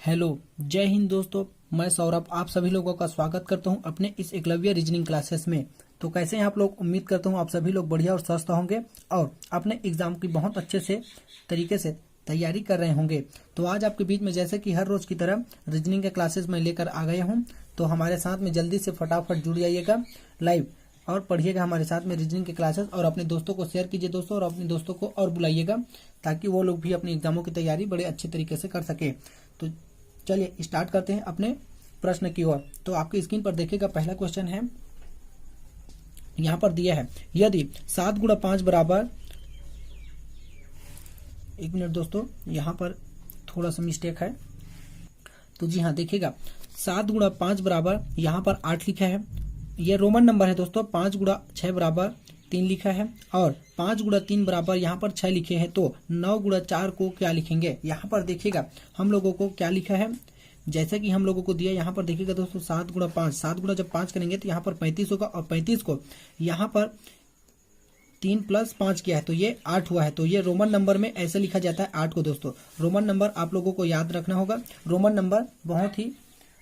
Hello, जय हिंद दोस्तों। मैं सौरभ आप सभी लोगों का स्वागत करता हूं अपने इस एकलव्य रीजनिंग क्लासेस में। तो कैसे हैं आप लोग? उम्मीद करता हूं आप सभी लोग बढ़िया और स्वस्थ होंगे और अपने एग्जाम की बहुत अच्छे से तरीके से तैयारी कर रहे होंगे। तो आज आपके बीच में जैसे कि हर रोज की तरह रीजनिंग के क्लासेस में लेकर आ गया हूँ, तो हमारे साथ में जल्दी से फटाफट जुड़ जाइएगा लाइव और पढ़िएगा हमारे साथ में रीजनिंग के क्लासेस, और अपने दोस्तों को शेयर कीजिए दोस्तों, और अपने दोस्तों को और बुलाइएगा ताकि वो लोग भी अपने एग्जामों की तैयारी बड़े अच्छे तरीके से कर सके। तो चलिए स्टार्ट करते हैं अपने प्रश्न की ओर। तो आपकी स्क्रीन पर देखिएगा, पहला क्वेश्चन है, यहां पर दिया है यदि 7 गुणा 5 बराबर, एक मिनट दोस्तों, यहां पर थोड़ा सा मिस्टेक है। तो जी हाँ देखिएगा, 7 गुणा 5 बराबर यहां पर 8 लिखा है, ये रोमन नंबर है दोस्तों। 5 गुणा 6 बराबर 3 लिखा है और 5 गुणा 3 बराबर यहाँ पर 6 लिखे हैं। तो 9 गुणा 4 को क्या लिखेंगे? यहाँ पर देखिएगा हम लोगों को क्या लिखा है, जैसे कि हम लोगों को दिया, यहाँ पर देखिएगा दोस्तों 7 गुणा 5, 7 गुणा जब 5 करेंगे तो यहाँ पर 35 होगा, और 35 को यहाँ पर 3 + 5 किया है तो ये 8 हुआ है। तो ये रोमन नंबर में ऐसे लिखा जाता है 8 को दोस्तों। रोमन नंबर आप लोगों को याद रखना होगा। रोमन नंबर बहुत ही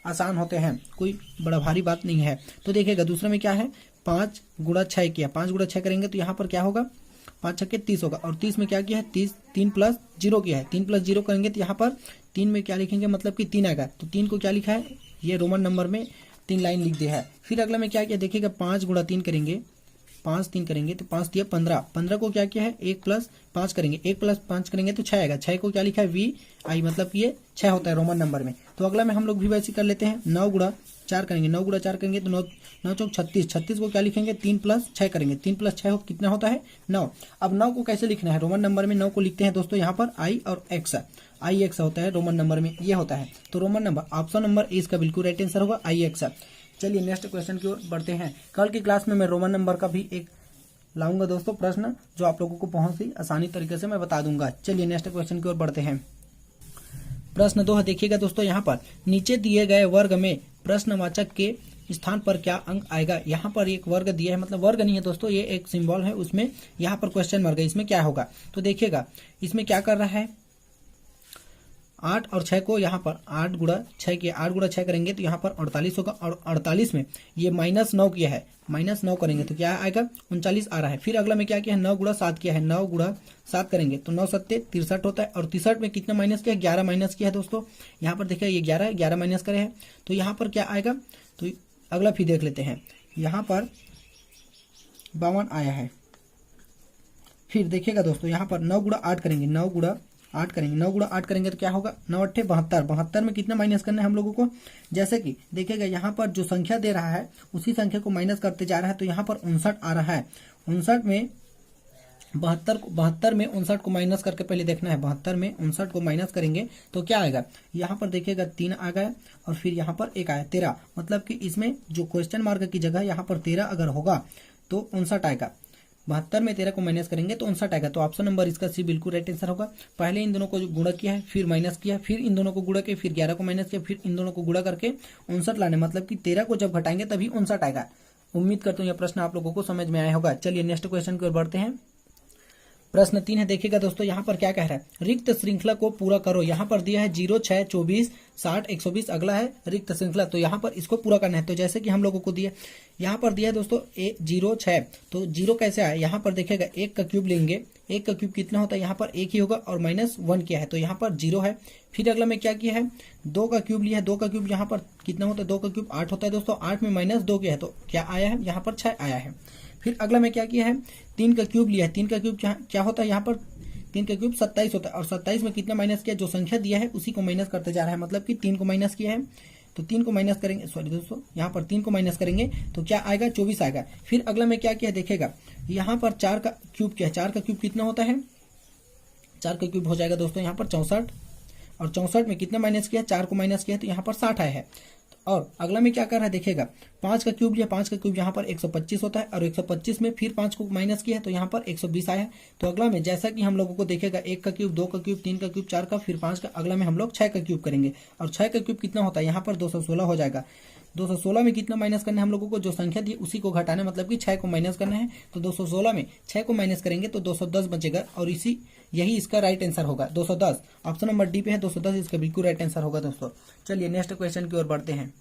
आसान होते हैं, कोई बड़ा भारी बात नहीं है। तो देखिएगा दूसरे में क्या है, 5 गुणा 6 किया, 5 गुणा 6 करेंगे तो यहाँ पर क्या होगा, 5 छक्के 30 होगा, और 30 में क्या किया है, 3 + 0 किया है। 3 + 0 करेंगे तो यहाँ पर 3 में क्या लिखेंगे, मतलब कि 3 आएगा। तो 3 को क्या लिखा है, ये रोमन नंबर में 3 लाइन लिख दिया है। फिर अगला में क्या किया, देखिएगा 5 गुणा 3 करेंगे, 5 3 करेंगे तो 5 दिया 15, 15 को क्या किया है, 1 + 5 करेंगे, 1 + 5 करेंगे तो 6 आएगा। 6 को क्या लिखा है, VI, मतलब कि ये 6 होता है रोमन नंबर में। तो अगला में हम लोग भी वैसे कर लेते हैं, 9 गुणा 4 करेंगे, 9 गुणा 4 करेंगे तो 9 चौक 36, 36 को क्या लिखेंगे, 3 + 6 करेंगे, 3 + 6 कितना होता है, 9। अब 9 को कैसे लिखना है, रोमन नंबर में 9 को लिखते हैं दोस्तों यहाँ पर I और X, IX होता है रोमन नंबर में, ये होता है। तो Roman number option number A इसका बिल्कुल राइट आंसर होगा, IX। चलिए नेक्स्ट क्वेश्चन की ओर बढ़ते हैं। कल की क्लास में मैं रोमन नंबर का भी एक लाऊंगा दोस्तों प्रश्न, जो आप लोगों को बहुत ही आसानी तरीके से मैं बता दूंगा। चलिए नेक्स्ट क्वेश्चन की ओर बढ़ते हैं। प्रश्न 2 है, देखिएगा दोस्तों, यहाँ पर नीचे दिए गए वर्ग में प्रश्नवाचक के स्थान पर क्या अंक आएगा। यहाँ पर एक वर्ग दिया है, मतलब वर्ग नहीं है दोस्तों, ये एक सिंबल है, उसमें यहाँ पर क्वेश्चन मार्क है, इसमें क्या होगा। तो देखिएगा इसमें क्या कर रहा है, 8 और 6 को यहाँ पर 8 गुणा 6 किया, 8 गुणा 6 करेंगे तो यहाँ पर 48 होगा, और 48 में ये -9 किया है, -9 करेंगे तो क्या आएगा, 39 आ रहा है। फिर अगला में क्या किया है, 9 गुणा 7 किया है, 9 गुणा 7 करेंगे तो 9 7 63 होता है, और 63 में कितना माइनस किया है, 11 माइनस किया है दोस्तों। यहाँ पर देखिए ये 11 माइनस करे हैं तो यहाँ पर क्या आएगा। तो अगला फिर देख लेते हैं, यहाँ पर 52 आया है। फिर देखिएगा दोस्तों यहाँ पर 9 गुणा 8 करेंगे, 9 गुणा 8 करेंगे, 9 गुणा 8 करेंगे तो क्या होगा, 9 8 72, 72 में कितना माइनस करना है हम लोगों को, जैसे कि देखिएगा यहाँ पर जो संख्या दे रहा है उसी संख्या को माइनस करते जा रहा है। तो यहाँ पर 59 आ रहा है, 59 में 72 में 59 को माइनस करके पहले देखना है, 72 में 59 को माइनस करेंगे तो क्या आएगा, यहाँ पर देखिएगा 3 आ गया, और फिर यहाँ पर 1 आया, 13, मतलब कि इसमें जो क्वेश्चन मार्क की जगह यहाँ पर 13 अगर होगा तो 59 आएगा। 72 में 13 को माइनस करेंगे तो 59 आएगा। तो ऑप्शन नंबर इसका सी बिल्कुल राइट आंसर होगा। पहले इन दोनों को गुणा किया है, फिर माइनस किया, फिर इन दोनों को गुणा किया, फिर 11 को माइनस किया, फिर इन दोनों को गुणा करके 59 लाने, मतलब कि 13 को जब घटाएंगे तभी 59 आएगा। उम्मीद करता हूँ यह प्रश्न आप लोगों को समझ में आया होगा। चलिए नेक्स्ट क्वेश्चन की ओर बढ़ते हैं। प्रश्न 3 है, देखिएगा दोस्तों, यहाँ पर क्या कह रहा है, रिक्त श्रृंखला को पूरा करो। यहाँ पर दिया है 0 6 24 60 120, अगला है रिक्त श्रृंखला, तो यहाँ पर इसको पूरा करना है। तो जैसे कि हम लोगों को दिया, यहाँ पर दिया है दोस्तों 0 6, तो 0 कैसे आया, यहाँ पर देखिएगा 1 का क्यूब लेंगे, 1 का क्यूब कितना होता है, यहाँ पर 1 ही होगा, और -1 किया है तो यहाँ पर 0 है। फिर अगला में क्या किया है, 2 का क्यूब लिया है, 2 का क्यूब यहाँ पर कितना होता है, 2 का क्यूब 8 होता है दोस्तों, 8 में -2 किया है तो क्या आया है, यहाँ पर 6 आया है। फिर अगला में क्या किया है, 3 का क्यूब लिया है, 3 का क्यूब क्या होता है, यहाँ पर 3 का क्यूब 27 होता है, और 27 में कितना माइनस किया, जो संख्या दिया है उसी को माइनस करते जा रहा है, मतलब कि 3 को माइनस किया है तो 3 को माइनस करेंगे, सॉरी दोस्तों, यहाँ पर 3 को माइनस करेंगे तो क्या आएगा, 24 आएगा। फिर अगला में क्या किया, देखेगा यहाँ पर 4 का क्यूब किया, 4 का क्यूब कितना होता है, 4 का क्यूब हो जाएगा दोस्तों यहाँ पर 64, और 64 में कितना माइनस किया, 4 को माइनस किया तो यहाँ पर 60 आया है। और अगला में क्या कर रहा है, देखिएगा 5 का क्यूब लिया, 5 का क्यूब यहाँ पर 125 होता है, और 125 में फिर 5 को माइनस किया है तो यहाँ पर 120 आया है। तो अगला में जैसा कि हम लोगों को देखेगा 1 का क्यूब, 2 का क्यूब, 3 का क्यूब, 4 का, फिर 5 का, अगला में हम लोग 6 का क्यूब करेंगे, और 6 का क्यूब कितना होता है, यहाँ पर 216 हो जाएगा। 216 में कितना माइनस करना है हम लोगों को, जो संख्या थी उसी को घटाना है, मतलब कि 6 को माइनस करना है। तो 216 में 6 को माइनस करेंगे तो 210 बचेगा और यही इसका राइट आंसर होगा 210। ऑप्शन नंबर डी पे है 210 इसका बिल्कुल राइट आंसर होगा दोस्तों। चलिए नेक्स्ट क्वेश्चन की ओर बढ़ते हैं।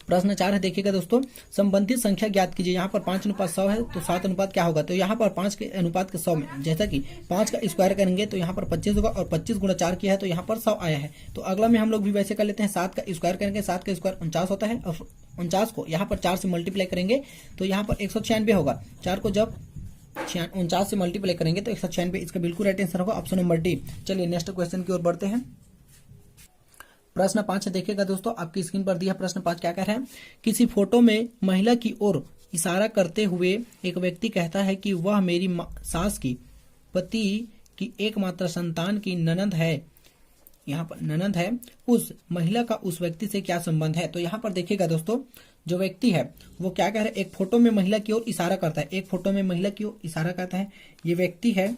प्रश्न 4 है, देखिएगा दोस्तों, संबंधित संख्या ज्ञात कीजिए। यहाँ पर 5:100 है तो 7 अनुपात क्या होगा, तो यहाँ पर 5 के अनुपात के 100 में जैसा कि 5 का स्क्वायर करेंगे तो यहाँ पर 25 होगा और 25 गुणा 4 किया है तो यहाँ पर 100 आया है। तो अगला में हम लोग भी वैसे कर लेते हैं, 7 का स्क्वायर करेंगे, 7 का स्क्वायर 49 होता है और 49 को यहाँ पर 4 से मल्टीप्लाई करेंगे तो यहाँ पर 196 होगा। 4 को जब 49 से मल्टीप्लाई करेंगे तो 196, इसका बिल्कुल राइट आंसर होगा ऑप्शन नंबर डी। चलिए नेक्स्ट क्वेश्चन की ओर बढ़ते हैं। प्रश्न 5 देखिएगा दोस्तों, आपकी स्क्रीन पर दिया प्रश्न 5 क्या कह रहा है, किसी फोटो में महिला की ओर इशारा करते हुए एक व्यक्ति कहता है कि वह मेरी सास की पति की एकमात्र संतान की ननद है। यहाँ पर ननद है, उस महिला का उस व्यक्ति से क्या संबंध है। तो यहाँ पर देखिएगा दोस्तों, जो व्यक्ति है वो क्या कह रहा है, एक फोटो में महिला की ओर इशारा करता है, एक फोटो में महिला की ओर इशारा करता है। ये व्यक्ति है,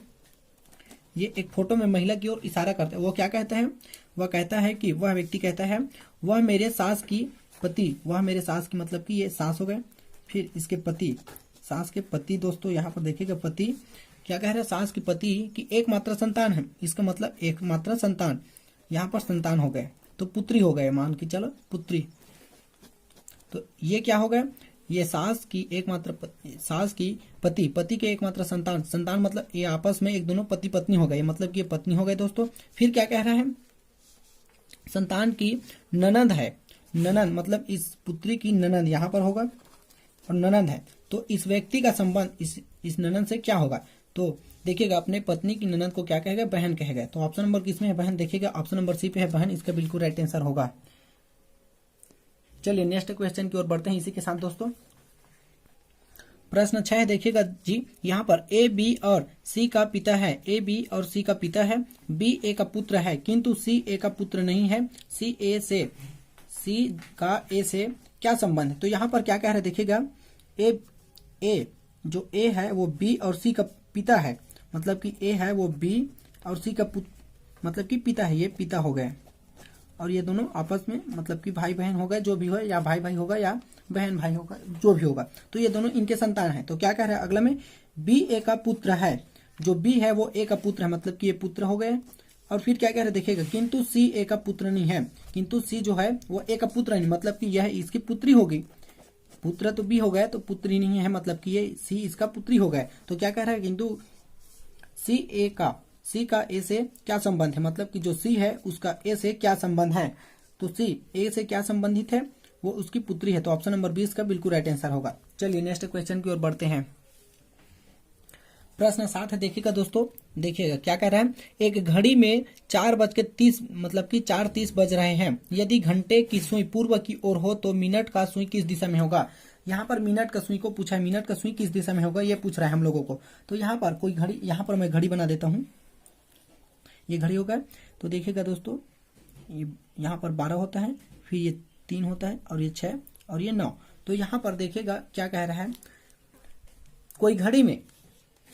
ये एक फोटो में महिला की ओर इशारा करता है। वो क्या कहता है, वह कहता है कि वह व्यक्ति कहता है वह मेरे सास की पति, वह मेरे सास की मतलब कि ये सास हो गए, फिर इसके पति, सास के पति दोस्तों यहाँ पर देखिएगा पति क्या कह रहा है, सास की पति की एकमात्र संतान है, इसका मतलब एकमात्र संतान, यहाँ पर संतान हो गए तो पुत्री हो गए, मान के चलो पुत्री। तो ये क्या हो गया, ये सास की एकमात्र सास की पति के एकमात्र संतान, संतान मतलब ये आपस में एक दोनों पति पत्नी हो गए, मतलब कि ये पत्नी हो गए दोस्तों। फिर क्या कह रहा है, संतान की ननद है, ननद मतलब इस पुत्री की ननद यहाँ पर होगा और ननद है तो इस व्यक्ति का संबंध इस ननद से क्या होगा। तो देखिएगा अपने पत्नी की ननद को क्या कहेगा, बहन कहेगा। तो ऑप्शन नंबर किसमें है, बहन। देखिएगा ऑप्शन नंबर सी पे है बहन, इसका बिल्कुल राइट आंसर होगा। चलिए नेक्स्ट क्वेश्चन की ओर बढ़ते हैं इसी के साथ दोस्तों। प्रश्न 6 देखिएगा जी, यहाँ पर ए बी और सी का पिता है, ए बी और सी का पिता है, बी ए का पुत्र है किंतु सी ए का पुत्र नहीं है, सी का ए से क्या संबंध है। तो यहाँ पर क्या कह रहा है, देखिएगा ए जो ए है वो बी और सी का पिता है, मतलब कि ए है वो बी और सी का मतलब कि पिता है, ये पिता हो गए और ये दोनों आपस में मतलब कि भाई बहन हो गए, जो भी हो, या भाई भाई होगा या बहन भाई होगा, जो भी होगा। तो ये दोनों इनके संतान है। तो क्या कह रहा है अगला में, बी ए का पुत्र है, जो बी है वो ए का पुत्र है, मतलब कि ये पुत्र हो गए। और फिर क्या कह रहा है देखिएगा, किंतु सी ए का पुत्र नहीं है, किंतु सी जो है वो ए का पुत्र नहीं, मतलब कि यह इसकी पुत्री होगी। पुत्र तो बी हो गए तो पुत्री नहीं है, मतलब कि ये सी इसका पुत्री हो गए। तो क्या कह रहा है, किंतु सी का ए से क्या संबंध है, मतलब कि जो सी है उसका ए से क्या संबंध है। तो सी ए से क्या संबंधित है, वो उसकी पुत्री है। तो ऑप्शन नंबर 20 का बिल्कुल राइट आंसर होगा। चलिए नेक्स्ट क्वेश्चन की ओर बढ़ते हैं। प्रश्न 7 है, देखिएगा दोस्तों, देखिएगा क्या कह रहा है, एक घड़ी में 4:30 मतलब कि 4:30 बज रहे हैं, यदि घंटे की सुई पूर्व की ओर हो तो मिनट का सुई किस दिशा में होगा। यहाँ पर मिनट का सुई को पूछा है, मिनट का सुई किस दिशा में होगा ये पूछ रहा है हम लोगों को। तो यहाँ पर कोई घड़ी, यहाँ पर मैं घड़ी बना देता हूँ, ये घड़ी होगा। तो देखिएगा दोस्तों, ये यहाँ पर 12 होता है, फिर ये 3 होता है और ये 6 और ये 9। तो यहाँ पर देखिएगा क्या कह रहा है, कोई घड़ी में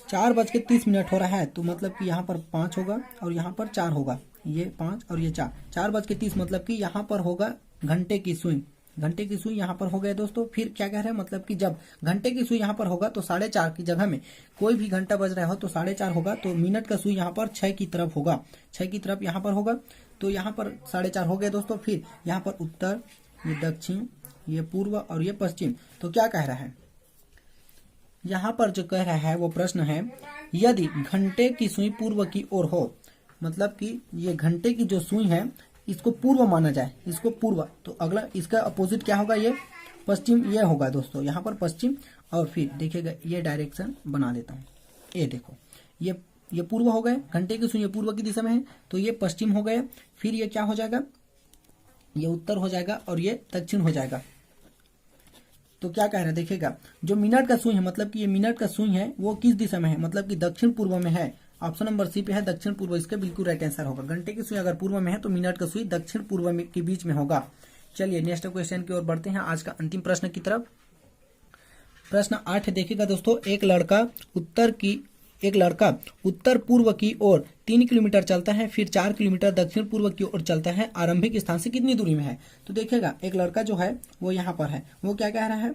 4:30 हो रहा है, तो मतलब कि यहाँ पर 5 होगा और यहाँ पर 4 होगा, ये 5 और ये 4, 4:30 मतलब कि यहाँ पर होगा घंटे की सुई, घंटे की सुई यहाँ पर हो गया दोस्तों। फिर क्या कह रहा है, मतलब कि जब घंटे की सुई यहाँ पर होगा तो 4:30 की जगह में कोई भी घंटा बज रहा हो तो 4:30 होगा। तो मिनट का सुई यहाँ पर 6 की तरफ होगा, 6 की तरफ यहाँ पर होगा। तो यहाँ पर 4:30 हो गया दोस्तों। फिर यहाँ पर उत्तर, ये दक्षिण, ये पूर्व और ये पश्चिम। तो क्या कह रहा है, यहाँ पर जो कह रहा है वो प्रश्न है, यदि घंटे की सुई पूर्व की ओर हो, मतलब कि ये घंटे की जो सुई है इसको पूर्व माना जाए, इसको पूर्व, तो अगला इसका अपोजिट क्या होगा, ये पश्चिम, ये होगा दोस्तों यहाँ पर पश्चिम। और फिर देखिएगा ये डायरेक्शन बना देता हूँ, ये देखो, ये पूर्व हो गए, घंटे की सुई पूर्व की दिशा में है तो ये पश्चिम हो गए। फिर ये क्या हो जाएगा, ये उत्तर हो जाएगा और ये दक्षिण हो जाएगा। तो क्या कह रहा है देखिएगा, जो मिनट का सुई है, मतलब कि ये मिनट का सुई है वो किस दिशा में है, मतलब कि दक्षिण पूर्व में है। ऑप्शन नंबर सी पे है दक्षिण पूर्व, इसका बिल्कुल राइट आंसर होगा। घंटे की सुई अगर पूर्व में है तो मिनट का सुई दक्षिण पूर्व में के बीच में होगा। चलिए नेक्स्ट क्वेश्चन की ओर बढ़ते हैं, आज का अंतिम प्रश्न की तरफ। प्रश्न 8 देखिएगा दोस्तों, एक लड़का एक लड़का उत्तर पूर्व की ओर 3 किलोमीटर चलता है, फिर 4 किलोमीटर दक्षिण पूर्व की ओर चलता है, आरंभिक स्थान से कितनी दूरी में है। तो देखिएगा एक लड़का जो है वो यहाँ पर है, वो क्या कह रहा है,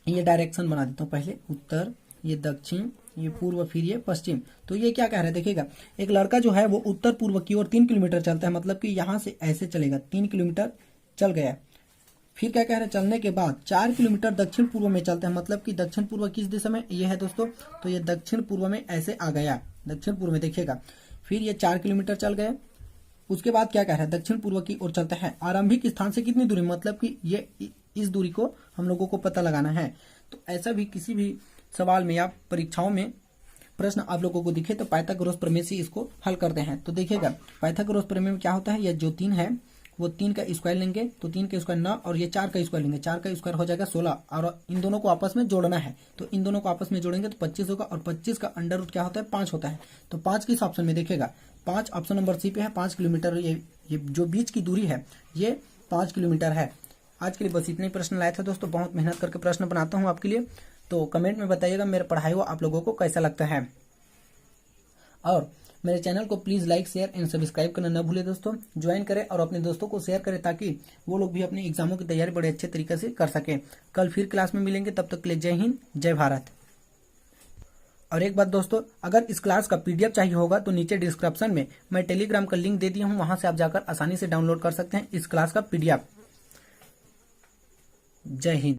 ये डायरेक्शन बना देता हूँ पहले, उत्तर, ये दक्षिण, ये पूर्व, फिर ये पश्चिम। तो ये क्या कह रहा है, देखिएगा एक लड़का जो है वो उत्तर पूर्व की ओर 3 किलोमीटर चलता है, मतलब कि यहाँ से ऐसे चलेगा, 3 किलोमीटर चल गया। फिर क्या कह रहे हैं, चलने के बाद 4 किलोमीटर दक्षिण पूर्व में चलते हैं, मतलब कि दक्षिण पूर्व किस दिशा में, ये है दोस्तों, तो ये दक्षिण पूर्व में ऐसे आ गया, दक्षिण पूर्व में देखिएगा। फिर ये 4 किलोमीटर चल गए। उसके बाद क्या कह रहा है, दक्षिण पूर्व की ओर चलता है, आरंभिक स्थान से कितनी दूरी, मतलब कि ये इस दूरी को हम लोगों को पता लगाना है। तो ऐसा भी किसी भी सवाल में या परीक्षाओं में प्रश्न आप लोगों को दिखे तो पाइथागोरस प्रमेय से इसको हल करते हैं। तो देखिएगा पाइथागोरस प्रमेय में क्या होता है, ये जो 3 है वो 3 का स्क्वायर लेंगे, तो 3 का स्क्वायर 9, और ये 4 का स्क्वायर लेंगे, 4 का स्क्वायर हो जाएगा 16, और इन दोनों को आपस में जोड़ना है। तो इन दोनों को आपस में जोड़ेंगे तो 25 होगा, और 25 का अंडर रूट क्या होता है, 5 होता है। तो 5 किस ऑप्शन में, देखिएगा 5 ऑप्शन नंबर सी पे है, 5 किलोमीटर। ये जो बीच की दूरी है ये 5 किलोमीटर है। आज के लिए बस इतने प्रश्न लाए थे दोस्तों, बहुत मेहनत करके प्रश्न बनाता हूँ आपके लिए। तो कमेंट में बताइएगा मेरे पढ़ाई हुआ आप लोगों को कैसा लगता है, और मेरे चैनल को please like, share and subscribe करना न भूले दोस्तों। ज्वाइन करें और अपने दोस्तों को शेयर करें ताकि वो लोग भी अपने एग्जामों की तैयारी बड़े अच्छे तरीके से कर सकें। कल फिर क्लास में मिलेंगे, तब तक के लिए जय हिंद, जय भारत। और एक बात दोस्तों, अगर इस क्लास का पीडीएफ चाहिए होगा तो नीचे डिस्क्रिप्शन में मैं टेलीग्राम का लिंक दे दिया हूँ, वहां से आप जाकर आसानी से डाउनलोड कर सकते हैं इस क्लास का पीडीएफ। जय हिंद।